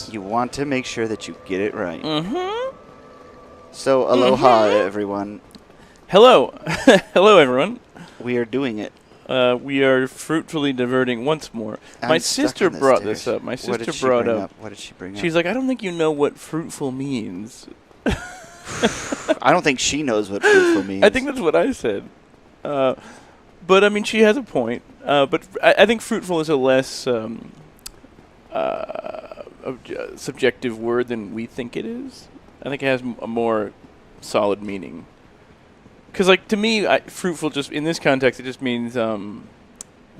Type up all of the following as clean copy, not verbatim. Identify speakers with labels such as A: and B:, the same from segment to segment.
A: Yes.
B: You want to make sure that you get it right.
A: Mm-hmm.
B: So, aloha, everyone.
A: Hello. Hello, everyone.
B: We are doing it.
A: We are fruitfully diverting once more. My sister brought this up. My sister brought up.
B: What did she bring up?
A: She's like, I don't think you know what fruitful means.
B: I don't think she knows what fruitful means.
A: I think that's what I said. But, I mean, she has a point. But I think fruitful is a less subjective word than we think it is. I think it has a more solid meaning. Because, like, to me, fruitful just, in this context, it just means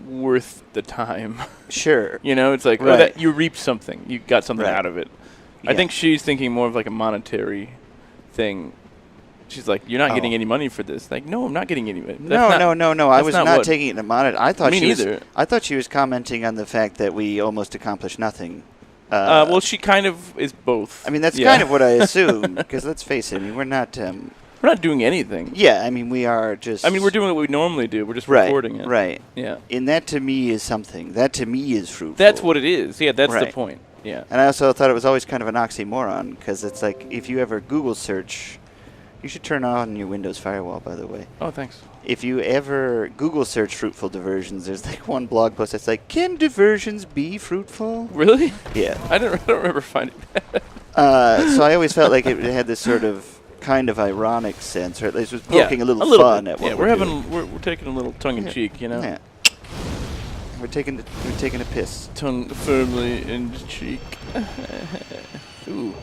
A: worth the time.
B: Sure.
A: You know, it's like,
B: right.
A: oh, that you reaped something. You got something
B: right.
A: out of it.
B: Yeah.
A: I think she's thinking more of, like, a monetary thing. She's like, you're not getting any money for this. Like, no, I'm not getting any money.
B: No. I was not taking it in monetary. I thought
A: me neither.
B: I thought she was commenting on the fact that we almost accomplished nothing.
A: Well, she kind of is both.
B: I mean, that's kind of what I assume. Because let's face it, I mean, we're not
A: doing anything.
B: Yeah, I mean, we are just...
A: I mean, we're doing what we normally do. We're just recording it.
B: Right.
A: Yeah.
B: And that, to me, is something. That, to me, is fruitful.
A: That's what it is. Yeah, that's the point. Yeah.
B: And I also thought it was always kind of an oxymoron, because it's like, if you ever Google search... You should turn on your Windows firewall, by the way.
A: Oh, thanks.
B: If you ever Google search fruitful diversions, there's like one blog post that's like, can diversions be fruitful?
A: Really?
B: Yeah.
A: I don't remember finding that.
B: So I always felt like it had this sort of kind of ironic sense, or at least was poking a little fun
A: bit.
B: at what
A: we're taking a little tongue in cheek, you know.
B: Yeah. We're taking a piss.
A: Tongue firmly in cheek. Ooh.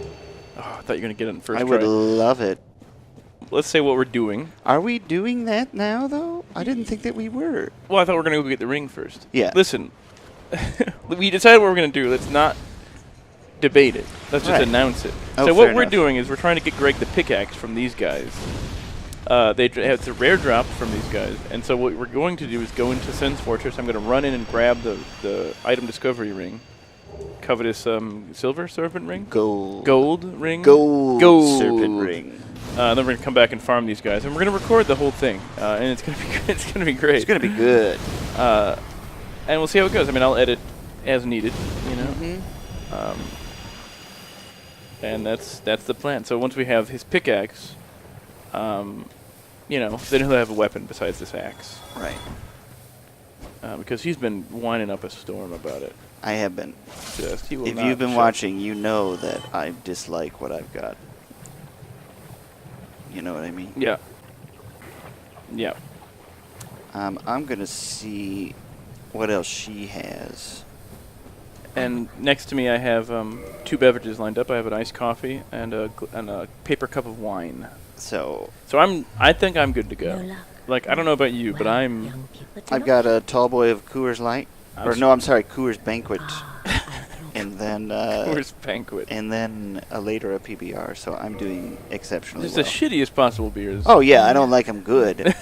A: Oh, I thought you were gonna get it in first
B: I
A: try.
B: would love it. Let's
A: say what we're doing.
B: Are we doing that now, though? I didn't think that we were.
A: Well, I thought we were going to go get the ring first.
B: Yeah.
A: Listen, we decided what we're going to do. Let's not debate it. Let's just announce it.
B: Oh,
A: so what we're doing is we're trying to get Greg the pickaxe from these guys. It's a rare drop from these guys. And so what we're going to do is go into Sen's Fortress. I'm going to run in and grab the item discovery ring. Covetous silver serpent ring? Gold ring?
B: Gold serpent ring.
A: Then we're gonna come back and farm these guys, and we're gonna record the whole thing, and it's gonna be good. It's gonna be great.
B: It's gonna be good.
A: And we'll see how it goes. I mean, I'll edit as needed, you know.
B: Mm-hmm.
A: And that's the plan. So once we have his pickaxe, you know, then he'll have a weapon besides this axe.
B: Right.
A: Because he's been whining up a storm about it.
B: I have been.
A: If
B: you've been watching, you know that I dislike what I've got. You know what I mean?
A: Yeah. Yeah.
B: I'm going to see what else she has.
A: And next to me I have 2 beverages lined up. I have an iced coffee and a paper cup of wine.
B: So
A: I think I'm good to go. Like, I don't know about you, but
B: I've got a tall boy of Coors Light. Coors Banquet. And then
A: Coors Banquet.
B: And then later a PBR, so I'm doing exceptionally
A: well.
B: the
A: shittiest possible beers.
B: Oh yeah, I don't like them good.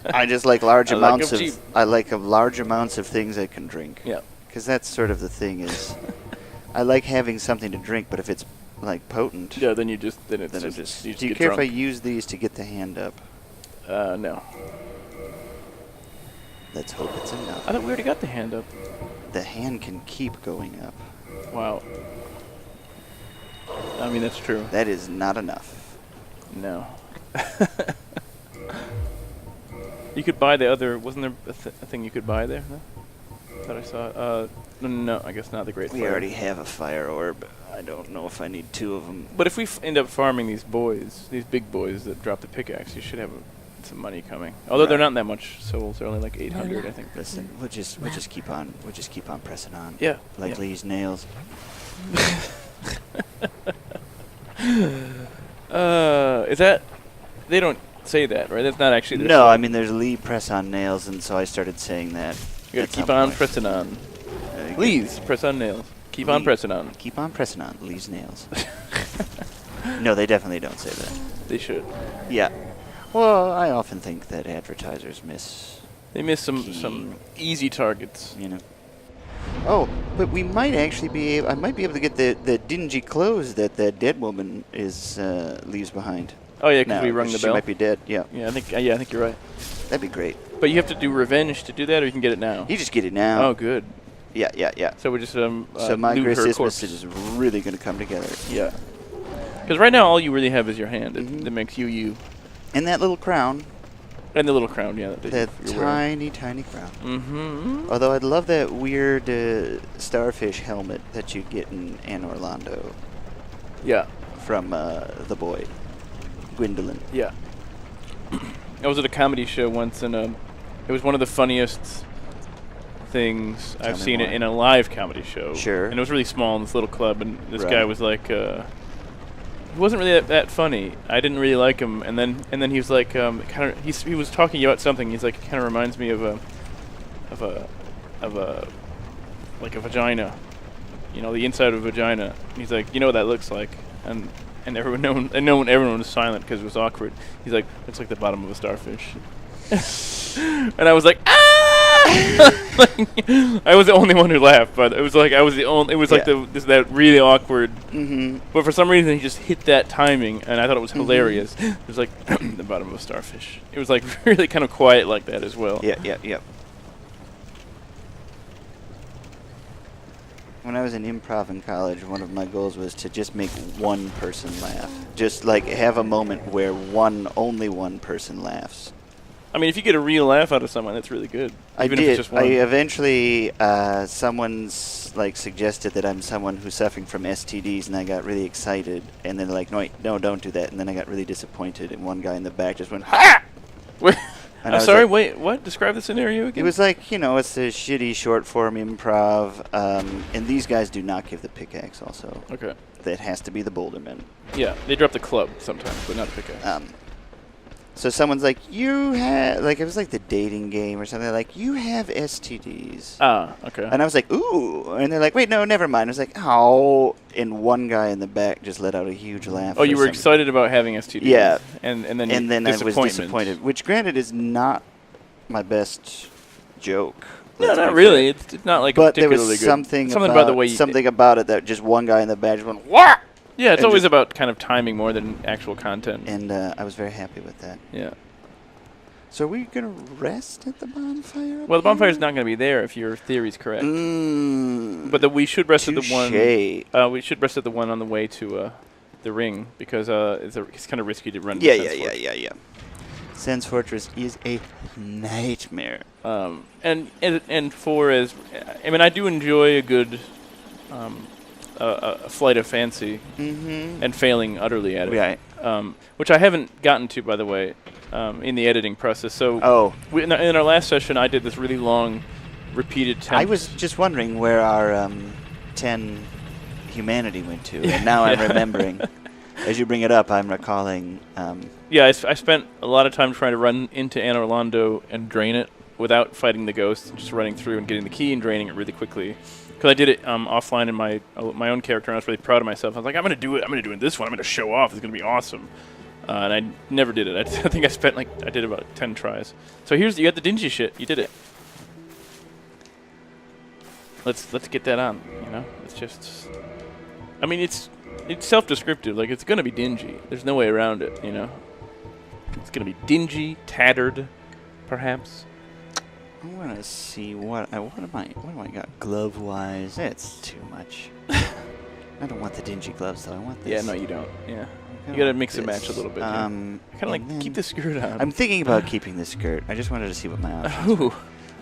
B: I just like large amounts of. I like large amounts of things I can drink.
A: Yeah.
B: Because that's sort of the thing is, I like having something to drink, but if it's like potent.
A: Yeah, then it's
B: just.
A: Do
B: you care if I use these to get the hand up?
A: No.
B: Let's hope it's enough.
A: I thought we already got the hand up.
B: The hand can keep going up.
A: Wow. I mean, that's true.
B: That is not enough.
A: No. You could buy the other... Wasn't there a thing you could buy there? No? That I saw. No, I guess not the great fire.
B: We already have a fire orb. I don't know if I need 2 of them.
A: But if we end up farming these boys, these big boys that drop the pickaxe, you should have some money coming. Although they're not that much souls, they're only like 800, I think.
B: Listen, we'll just keep on pressing on.
A: Yeah.
B: Like Lee's nails.
A: Is that? They don't say that, right? That's not actually.
B: No, song. I mean there's Lee press on nails, and so I started saying that.
A: You gotta keep on pressing on. Lee's press on nails. Keep on pressing on.
B: Keep on pressing on. Lee's nails. No, they definitely don't say that.
A: They should.
B: Yeah. Well, I often think that advertisers miss.
A: They miss some easy targets.
B: You know. Oh, but we might actually be able. I might be able to get the dingy clothes that the dead woman leaves behind.
A: Oh yeah, because we rung the bell.
B: She might be dead. Yeah.
A: Yeah, I think you're right.
B: That'd be great.
A: But you have to do revenge to do that, or you can get it now.
B: You just get it now.
A: Oh, good.
B: Yeah.
A: So we just
B: So
A: loot
B: my
A: her
B: Christmas
A: corpse.
B: is really going to come together.
A: Yeah. Because right now all you really have is your hand.
B: Mhm.
A: That makes you you.
B: And that little crown.
A: And the little crown, yeah.
B: That
A: you're wearing.
B: tiny crown.
A: Mm-hmm.
B: Although I'd love that weird starfish helmet that you get in Anne Orlando
A: Yeah.
B: from the boy, Gwendolyn.
A: Yeah. I was at a comedy show once, and it was one of the funniest things
B: Tell
A: I've
B: me
A: seen
B: more.
A: it in a live comedy show.
B: Sure.
A: And it was really small in this little club, and this
B: Right.
A: guy was like, he wasn't really that funny. I didn't really like him, and then he was like, he was talking about something. He's like, kind of reminds me of a like a vagina, you know, the inside of a vagina. And he's like, you know what that looks like, and everyone was silent because it was awkward. He's like, it's like the bottom of a starfish. And I was like, ah! I was the only one who laughed, but it was like I was the only. It was like that really awkward.
B: Mm-hmm.
A: But for some reason, he just hit that timing, and I thought it was hilarious. It was like the bottom of a starfish. It was like really kind of quiet like that as well.
B: Yeah. When I was in improv in college, one of my goals was to just make one person laugh. Just like have a moment where only one person laughs.
A: I mean, if you get a real laugh out of someone, that's really good.
B: I
A: Even if
B: did.
A: it's just one.
B: I eventually, someone's like suggested that I'm someone who's suffering from STDs, and I got really excited. And then like, no, don't do that. And then I got really disappointed, and one guy in the back just went, ha!
A: Wait,
B: And I
A: I'm
B: was
A: sorry.
B: like-
A: Wait, what? Describe the scenario again.
B: It was like, it's a shitty short form improv, and these guys do not give the pickaxe. Also,
A: okay.
B: that has to be the Bouldermen.
A: Yeah, they drop the club sometimes, but not a pickaxe.
B: So someone's like, you have, like, it was like the dating game or something, like, you have STDs.
A: Okay.
B: And I was like, ooh. And they're like, wait, no, never mind. I was like, oh. And one guy in the back just let out a huge laugh.
A: Oh, you
B: or
A: were
B: something.
A: excited about having STDs.
B: Yeah.
A: And then
B: And I was
A: disappointment.
B: disappointed, which granted is not my best joke.
A: No,
B: let's
A: not
B: be
A: really.
B: fair.
A: It's not like
B: But there
A: particularly
B: was
A: good.
B: something
A: about the way you,
B: something about it that just one guy in the back just went, what?
A: Yeah, it's
B: and
A: always
B: just-
A: about kind of timing more than actual content.
B: And I was very happy with that.
A: Yeah.
B: So are we going to rest at the bonfire? up
A: Well, the bonfire's
B: here?
A: not going to be there if your theory's correct.
B: But
A: we should rest at the one.
B: touche.
A: We should rest at the one on the way to the ring because it's kind of risky to run. to
B: Yeah.
A: Sense Fortress.
B: Sense Fortress is a nightmare.
A: And for as I mean, I do enjoy a good a flight of fancy
B: Mm-hmm.
A: and failing utterly at it.
B: Right.
A: Which I haven't gotten to, by the way, in the editing process. So
B: Oh,
A: in our last session, I did this really long, repeated temp.
B: I was just wondering where our 10 humanity went to, and now I'm
A: Yeah.
B: remembering. As you bring it up, I'm recalling.
A: Yeah, I spent a lot of time trying to run into Anne Orlando and drain it without fighting the ghost, just running through and getting the key and draining it really quickly. Because I did it offline in my own character, and I was really proud of myself. I was like, I'm going to do it. I'm going to do it this one. I'm going to show off. It's going to be awesome. And I never did it. I think I did about 10 tries. So you got the dingy shit. You did it. Let's get that on. It's just. I mean, it's self-descriptive. Like, it's going to be dingy. There's no way around it. It's going to be dingy, tattered, perhaps.
B: I want to see what do I got glove wise. That's too much. I don't want the dingy gloves though. I want this.
A: Yeah, no, you don't. Yeah,
B: I
A: you got to
B: want
A: mix and match a
B: this.
A: little bit. I kind of like
B: and
A: keep the skirt on.
B: I'm thinking about keeping the skirt. I just wanted to see what my options.
A: Ooh.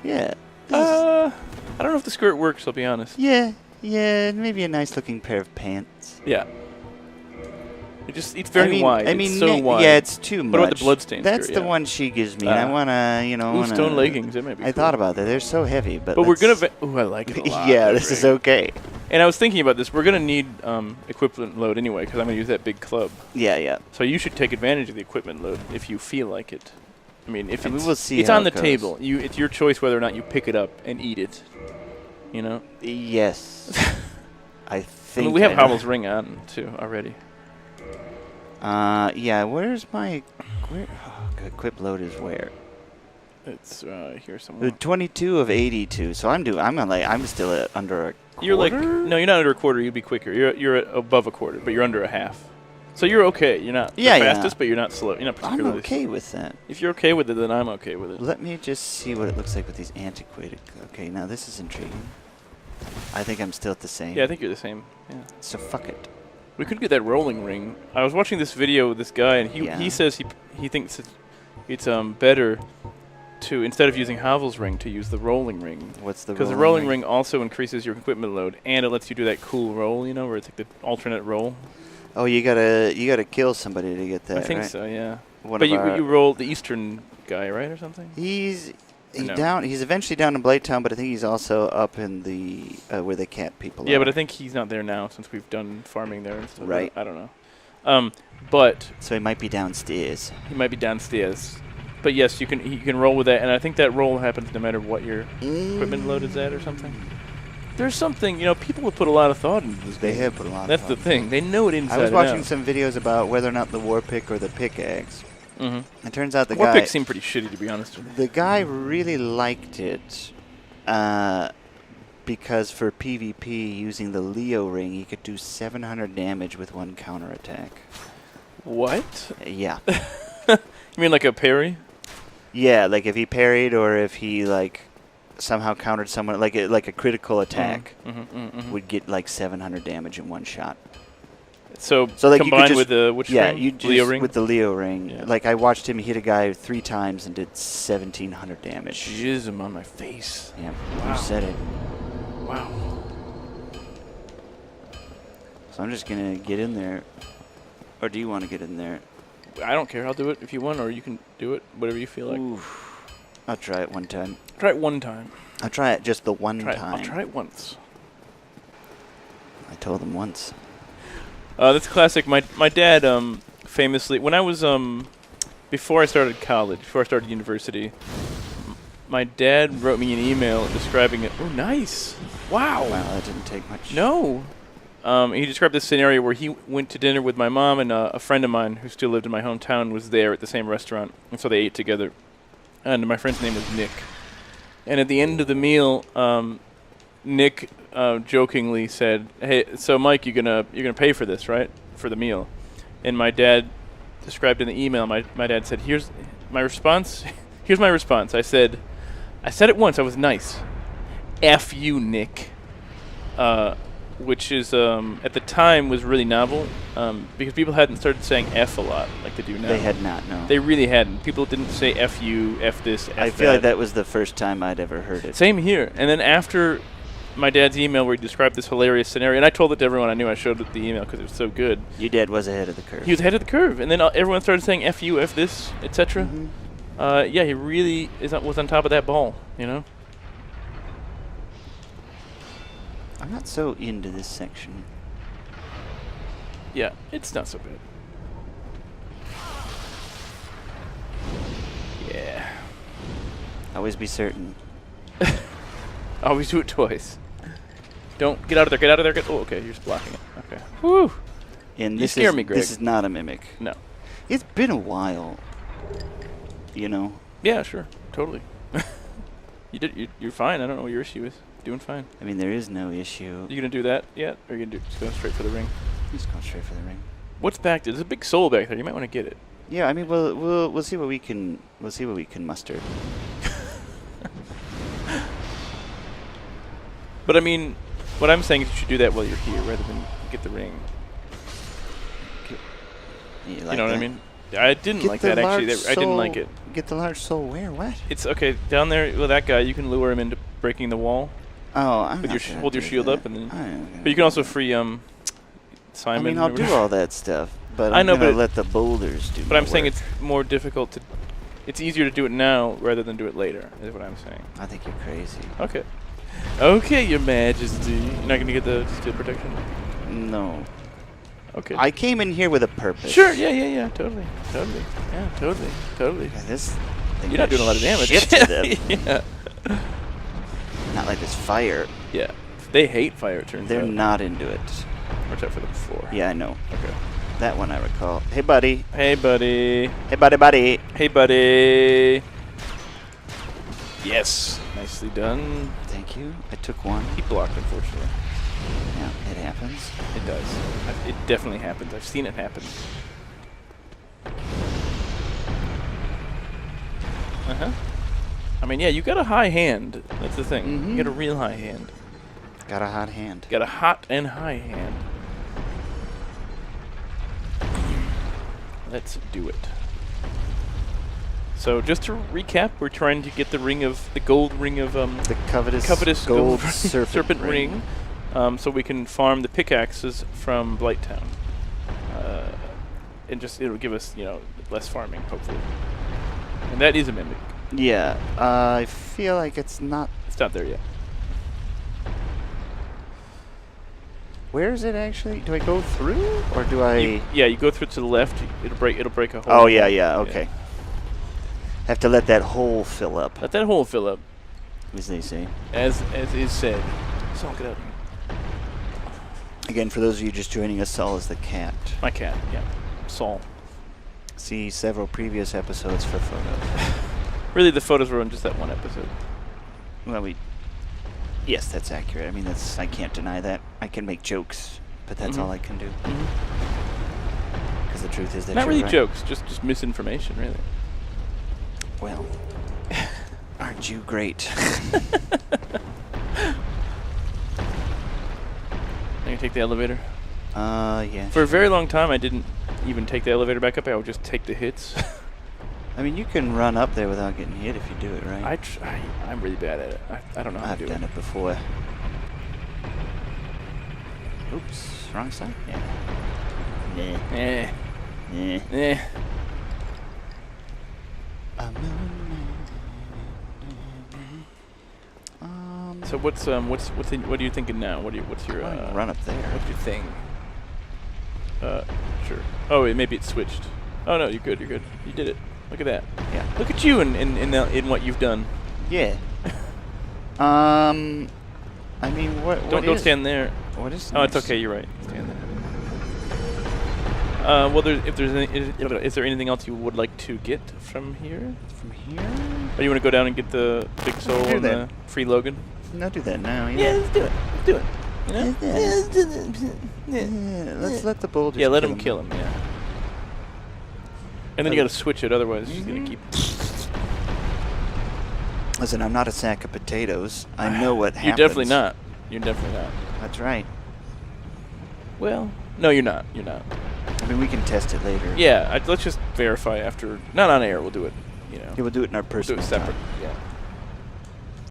B: Yeah.
A: I don't know if the skirt works. I'll be honest.
B: Yeah. Maybe a nice looking pair of pants.
A: Yeah. It's very wide.
B: I mean,
A: it's so wide.
B: yeah, it's too much.
A: What about the bloodstains
B: That's
A: skirt?
B: the
A: Yeah.
B: one she gives me. And I wanna,
A: Stone leggings. That might be.
B: I
A: cool.
B: thought about that. They're so heavy, but
A: But we're
B: let's-
A: gonna. I like it a lot.
B: yeah,
A: That's
B: this is
A: great.
B: okay.
A: And I was thinking about this. We're gonna need equipment load anyway because I'm gonna use that big club.
B: Yeah.
A: So you should take advantage of the equipment load if you feel like it. I mean, if
B: And
A: it's,
B: we will see
A: it's
B: how
A: on the
B: it goes.
A: table. It's your choice whether or not you pick it up and eat it.
B: Yes. I
A: I
B: think
A: mean, we have
B: I know.
A: Howell's ring on too already.
B: Yeah. Where's my? Equip load is where?
A: It's here somewhere.
B: 22 of 82. So I'm still under a quarter.
A: You're no, you're not under a quarter. You'd be quicker. You're above a quarter, but you're under a half. So you're okay. You're not the fastest, but you're not slow. You're not
B: I'm
A: particularly.
B: okay with that.
A: If you're okay with it, then I'm okay with it.
B: Let me just see what it looks like with these antiquated. Okay, now this is intriguing. I think I'm still at the same.
A: Yeah, I think you're the same. Yeah.
B: So fuck it.
A: We could get that rolling ring. I was watching this video with this guy, and he says he thinks it's better to, instead of using Havel's ring, to use the rolling ring.
B: What's the?
A: Because the rolling ring also increases your equipment load, and it lets you do that cool roll, you know, where it's like the alternate roll.
B: Oh, you gotta kill somebody to get that.
A: I think
B: right?
A: so, yeah.
B: One
A: But
B: of our-
A: you roll the Eastern guy, right, or something?
B: He's
A: No.
B: down. He's eventually down in Blighttown, but I think he's also up in the where they camp people.
A: Yeah,
B: are.
A: but I think he's not there now since we've done farming there and stuff.
B: Right.
A: I don't know. But
B: So he might be downstairs.
A: he might be downstairs. But yes, you can roll with that, and I think that roll happens no matter what your equipment load is at or something. There's something, you know, people have put a lot of thought into this
B: They
A: game.
B: have put a lot.
A: That's
B: of
A: the
B: thought
A: thing. They know it inside
B: I was
A: and
B: watching
A: out.
B: some videos about whether or not the war pick or the pickaxe.
A: Mm-hmm.
B: It turns out the
A: War
B: guy.
A: picks seem pretty shitty, to be honest with you.
B: The guy really liked it because for PvP, using the Leo ring, he could do 700 damage with one counterattack.
A: What?
B: Yeah.
A: You mean like a parry?
B: Yeah, like if he parried or if he like somehow countered someone, like a critical attack, would get like 700 damage in one shot.
A: So
B: like you could
A: combined
B: just-
A: with the which
B: Yeah,
A: ring?
B: you just
A: Leo ring?
B: with the Leo ring.
A: Yeah.
B: Like I watched him hit a guy 3 times and did 1,700 damage.
A: Jism on my face.
B: Yeah,
A: Wow.
B: you said it.
A: Wow.
B: So I'm just gonna get in there. Or do you want to get in there?
A: I don't care. I'll do it if you want, or you can do it, whatever you feel like.
B: Oof. I'll try it one time.
A: Try it one time.
B: I'll try it just the one time.
A: I'll try it once.
B: I told him once.
A: That's classic. My dad famously, when I was before I started college, before I started university, my dad wrote me an email describing it. Oh, nice! Wow.
B: Wow, that didn't take much.
A: No. He described this scenario where he went to dinner with my mom, and a friend of mine who still lived in my hometown was there at the same restaurant, and so they ate together. And my friend's name was Nick. And at the end of the meal, Nick jokingly said, "Hey, so Mike, you're gonna pay for this, right? For the meal?" And my dad described in the email. My dad said, "Here's my response. Here's my response." I said it once. I was nice. F you, Nick. Which is at the time was really novel because people hadn't started saying F a lot like they do now.
B: They had not, no.
A: They really hadn't. People didn't say F you, F this, F
B: I feel like that was the first time I'd ever heard it.
A: Same here. And then after my dad's email where he described this hilarious scenario, and I told it to everyone I knew. I showed it the email because it was so good.
B: Your dad was ahead of the curve.
A: He was ahead of the curve. And then everyone started saying F you, F this, etc. Yeah, he really was on top of that ball, you know?
B: I'm not so into this section.
A: Yeah, it's not so bad. Yeah.
B: Always be certain.
A: Always do it twice. Don't get out of there. Get out of there. Oh, okay. You're just blocking it. Okay. Woo.
B: And
A: You
B: this
A: scare
B: is,
A: me, Greg.
B: This is not a mimic.
A: No.
B: It's been a while. You know?
A: Yeah, sure. Totally. You're fine. I don't know what your issue is. Doing fine.
B: I mean, there is no issue.
A: You gonna do that yet, or you gonna just go straight for the ring?
B: Just go straight for the ring.
A: What's back there? There's a big soul back there. You might want to get it.
B: Yeah, I mean, we'll see what we can muster.
A: But I mean, what I'm saying is you should do that while you're here, rather than get the ring.
B: You,
A: You know what I mean? I didn't like that actually. I didn't like it.
B: Get the large soul where? What?
A: It's okay down there with that guy. You can lure him into breaking the wall.
B: Oh, I'm
A: With
B: not
A: your
B: gonna
A: hold your
B: do
A: shield
B: that.
A: up, and then.
B: I'm not
A: But you can also
B: gonna
A: free
B: I
A: Simon.
B: mean,
A: or
B: I'll do
A: whatever.
B: all that stuff, but
A: I
B: I'm
A: know,
B: gonna
A: but
B: let the boulders do.
A: But I'm
B: the
A: saying
B: work.
A: it's more difficult to. It's easier to do it now rather than do it later. Is what I'm saying.
B: I think you're crazy.
A: Okay. Okay, Your Majesty. You're not gonna get the steel protection.
B: No.
A: Okay.
B: I came in here with a purpose.
A: Sure. Yeah. Totally. Yeah. Totally.
B: Yeah, this thing
A: You're not
B: does
A: doing a lot of damage.
B: shit to them.
A: Yeah.
B: Not like this fire.
A: Yeah. They hate fire. It turns
B: They're
A: out.
B: not into it.
A: Watch out for the floor.
B: Yeah, I know.
A: Okay.
B: That one I recall. Hey, buddy.
A: Hey, buddy.
B: Hey, buddy.
A: Hey, buddy. Yes. Nicely done.
B: Thank you. I took one.
A: He blocked, unfortunately.
B: Yeah, it happens.
A: It does. It definitely happens. I've seen it happen. Uh-huh. I mean, yeah, you got a high hand. That's the thing. You got a real high hand.
B: Got a hot hand.
A: Got a hot and high hand. Let's do it. So just to recap, we're trying to get the gold ring of
B: The Covetous
A: Gold
B: Gold Serpent
A: Ring, so we can farm the pickaxes from Blighttown, and just it'll give us less farming hopefully. And that is a mimic.
B: Yeah, I feel like it's not.
A: It's not there yet.
B: Where is it actually? Do I go through, or do I?
A: You go through to the left. It'll break a hole.
B: Oh yeah, okay. Have to let that hole fill up,
A: Let that hole fill up,
B: as they say.
A: as is said. So get out here.
B: Again, for those of you just joining us, Saul is the cat.
A: My cat. Yeah, Saul.
B: See several previous episodes for photos.
A: Really, the photos were on just that one episode.
B: Well, yes, that's accurate. I mean, I can't deny that. I can make jokes, but that's all I can do. Because the truth is that
A: Not
B: you're
A: really
B: right.
A: jokes, just misinformation, really.
B: Well, aren't you great?
A: I can take the elevator.
B: Yeah.
A: For a very long time, I didn't even take the elevator back up. I would just take the hits.
B: I mean, you can run up there without getting hit if you do it right.
A: I'm really bad at it. I don't know how to do
B: I've done it before. Oops, wrong side? Yeah. Nah.
A: Eh.
B: Nah.
A: Eh. So what are you thinking now? What's your
B: run up there.
A: What's your thing? Sure. Oh, maybe it switched. Oh no, you're good. You're good. You did it. Look at that.
B: Yeah.
A: Look at you in what you've done.
B: Yeah. I mean, what?
A: Don't stand there.
B: What is?
A: Oh, it's okay. You're right. Stand there. Well, is there anything else you would like to get from here?
B: From here?
A: Or you want to go down and get the big soul
B: Do
A: and
B: that.
A: the free Logan?
B: No, do that now.
A: Yeah, let's do it. Let's do it. You know?
B: Yeah, let's let the bull just
A: Let him kill him. Yeah. And then you got to switch it, otherwise he's gonna keep.
B: Listen, I'm not a sack of potatoes. I know what happens.
A: You're definitely not. You're definitely not.
B: That's right.
A: Well, no, you're not. You're not.
B: I mean, we can test it later.
A: Yeah, let's just verify after. Not on air. We'll do it.
B: Yeah, we'll do it in our
A: We'll do
B: personal
A: it separate.
B: time.
A: Yeah.